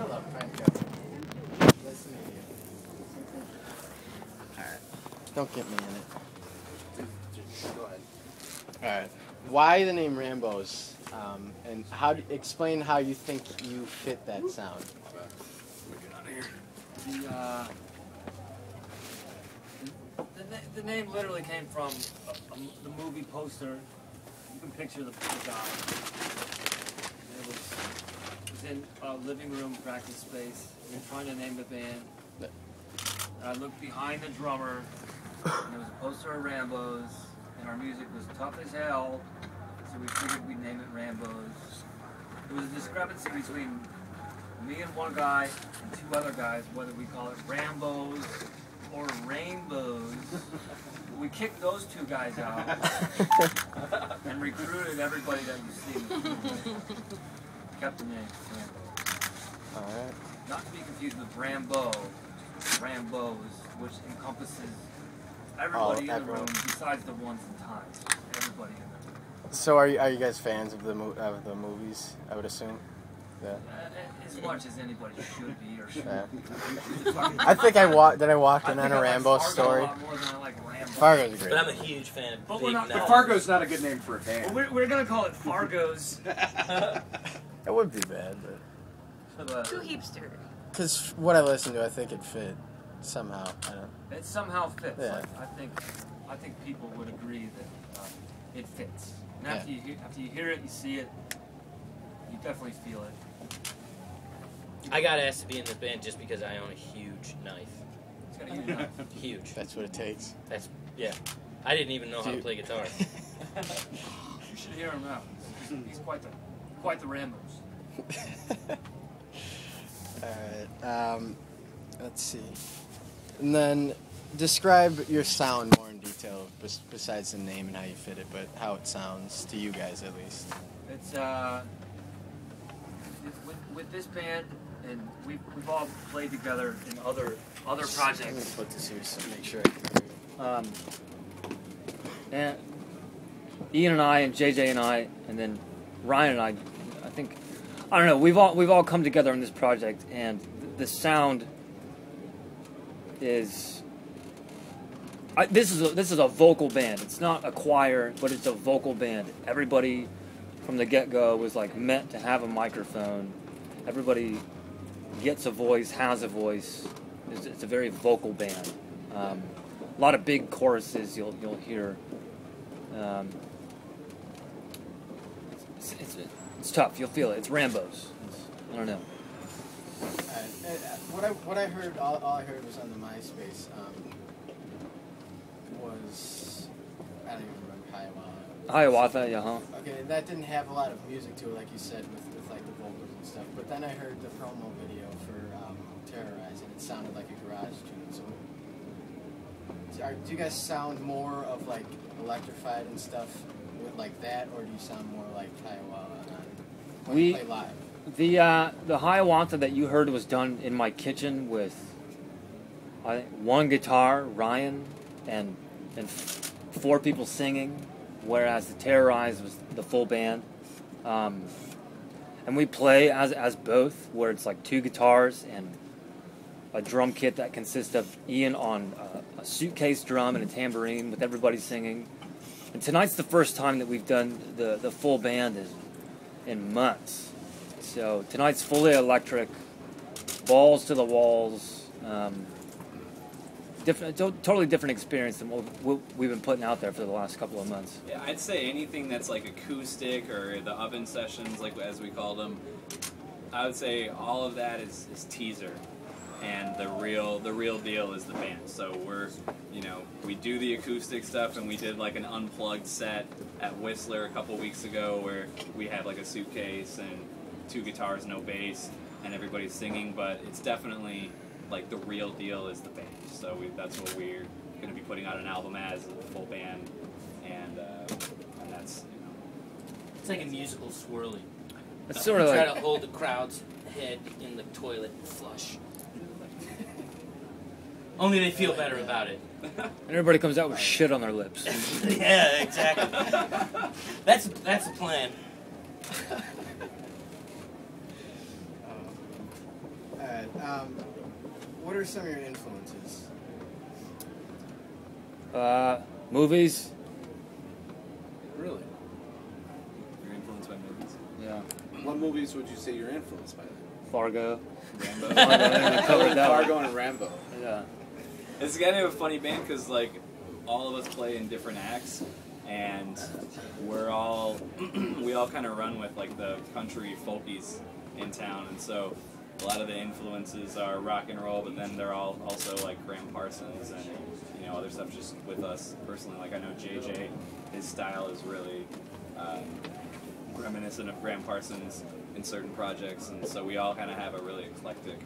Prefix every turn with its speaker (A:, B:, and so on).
A: Hello, Frank. Nice to meet you. Alright. Don't get me in it. Go ahead. Alright. Why the name Rambos? And explain how you think you fit that sound.
B: The name literally came from the movie poster. You can picture the guy. It was in a living room practice space. We were trying to name the band. And I looked behind the drummer, and there was a poster of Rambos, and our music was tough as hell, so we figured we'd name it Rambos. There was a discrepancy between me and one guy and two other guys, whether we call it Rambos or Rainbows. We kicked those two guys out and recruited everybody that you see. Kept the name Rambos.
A: Alright.
B: Not to be confused with Rambos, which encompasses everybody in the room besides the ones in times. Everybody in the room.
A: So are you guys fans of the movies, I would assume? Yeah.
B: As much as anybody should be or should
A: be. I think I walked in on a Rambo story. Fargo's great.
C: But I'm a huge fan of
D: But Fargo's not a good name for a band.
B: Well, we're going to call it Fargo's.
A: It would be bad, but...
E: Too heapster.
A: Because what I listened to, I think it fit somehow.
B: It somehow fits.
A: Yeah.
B: Like, I think people would agree that it fits. And
A: Yeah.
B: after you hear it, you see it, you definitely feel it.
C: I got asked to be in this band just because I own a huge knife.
B: It's got a huge knife.
C: Huge.
A: That's what it takes.
C: Yeah. I didn't even know how to play guitar.
B: You should hear him now. He's quite the Rambos.
A: Alright, let's see. And then describe your sound more in detail, besides the name and how you fit it, but how it sounds to you guys at least.
B: It's with this band, and we've all played together in other projects.
A: I'm gonna put this here so make sure I can hear you.
B: And Ian and I, and JJ and I, and then Ryan and I don't know. We've all come together on this project, and the sound is. This is a vocal band. It's not a choir, but it's a vocal band. Everybody from the get-go was like meant to have a microphone. Everybody gets a voice, has a voice. It's a very vocal band. A lot of big choruses you'll hear. It's tough. You'll feel it. It's Rambos. I don't know.
A: What I heard, all I heard was on the MySpace. Was I don't even remember
B: Hiawatha, yeah, huh?
A: Okay, that didn't have a lot of music to it, like you said, with like the vocals and stuff. But then I heard the promo video for Terrorize, and it sounded like a garage tune. So, do you guys sound more of like electrified and stuff with like that, or do you sound more like Hiawatha when you play live?
B: The Hiawatha that you heard was done in my kitchen with one guitar, Ryan, and 4 people singing, whereas the Terrorize was the full band. And we play as both, where it's like 2 guitars and a drum kit that consists of Ian on a suitcase drum and a tambourine with everybody singing. And tonight's the first time that we've done the full band in months. So tonight's fully electric, balls to the walls. Totally different experience than what we've been putting out there for the last couple of months.
F: Yeah, I'd say anything that's like acoustic or the oven sessions, like as we called them, I would say all of that is teaser, and the real deal is the band. So we do the acoustic stuff, and we did like an unplugged set at Whistler a couple weeks ago where we had like a suitcase and 2 guitars, no bass, and everybody's singing. But it's definitely like the real deal is the band. So that's what we're going to be putting out an album as, a full band, and that's
C: It's like a musical swirling.
B: It's sort of
C: try
B: like
C: to hold the crowd's head in the toilet and flush. Only they feel better about it.
B: and everybody comes out with shit on their lips.
C: Yeah, exactly. That's the plan.
A: what are some of your influences?
B: Movies.
E: Really?
F: You're influenced by movies?
B: Yeah.
E: What movies would you say you're influenced by?
B: Fargo.
F: Rambo?
B: Covered that one.
E: Fargo and Rambo.
B: Yeah.
F: It's kind of a funny band because, like, all of us play in different acts, and we all kind of run with, like, the country folkies in town, and so a lot of the influences are rock and roll, but then they're all also, like, Graham Parsons and, you know, other stuff just with us personally. Like, I know JJ, his style is really reminiscent of Graham Parsons in certain projects, and so we all kind of have a really eclectic